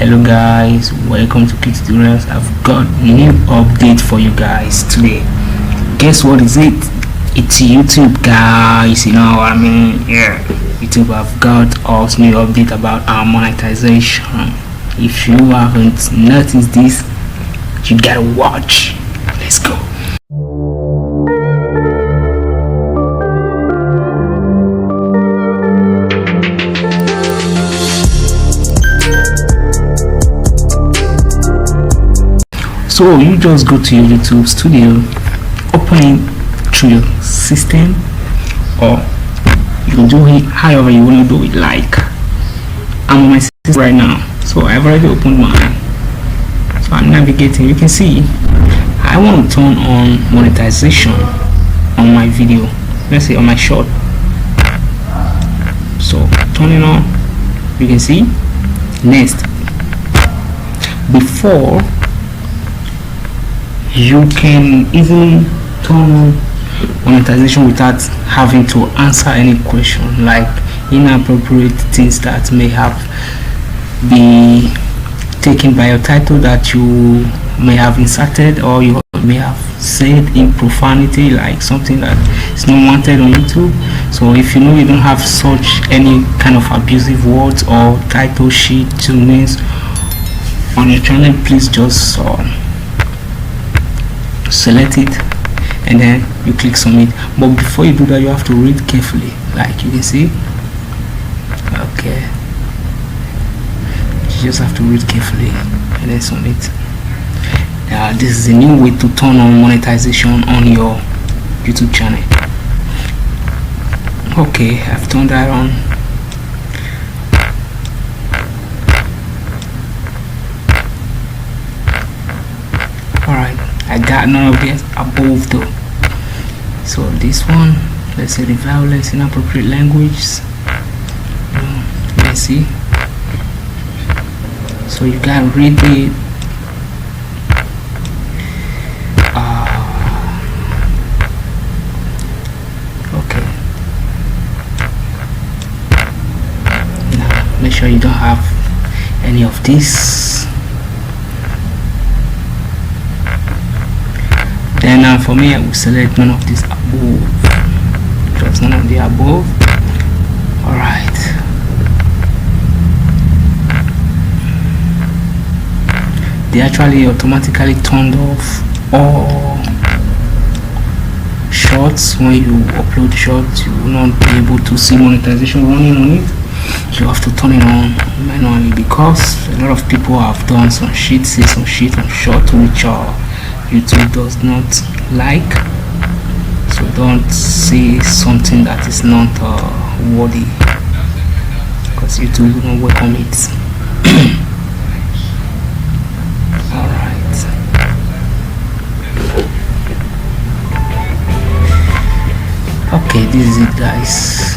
Hello guys, welcome to Kid Tutorials. I've got new update for you guys today. Guess what is it? It's YouTube, guys. You know what I mean? Yeah, YouTube have got us new update about our monetization. If you haven't noticed this, you gotta watch. Let's go. So you just go to your YouTube studio, open it through your system, or you can do it however you want to do it. Like I'm on my system right now, so I've already opened mine. So I'm navigating. You can see I want to turn on monetization on my video. Let's say on my short. So turning on. You can see next. Before, you can easily turn on monetization without having to answer any question, like inappropriate things that may have be taken by your title that you may have inserted, or you may have said in profanity, like something that is not wanted on YouTube. So if you know you don't have such any kind of abusive words or title sheet tunings on your channel, please just select it and then you click submit. But before you do that, you have to read carefully, like you can see. Okay, you just have to read carefully and then submit. This is a new way to turn on monetization on your YouTube channel. Okay, I've turned that on. Alright, I got none of this above though. So this one, let's say the violence, inappropriate language. Let's see. So you gotta read it. Okay. Now make sure you don't have any of this. Then for me, I will select none of this above. Just none of the above. Alright. They actually automatically turned off all shorts. When you upload shorts, you will not be able to see monetization running on it. You have to turn it on manually, because a lot of people have done some shit, say some shit on short, which YouTube does not like. So don't say something that is not worthy, because YouTube will not welcome it. Alright. Okay, this is it, guys.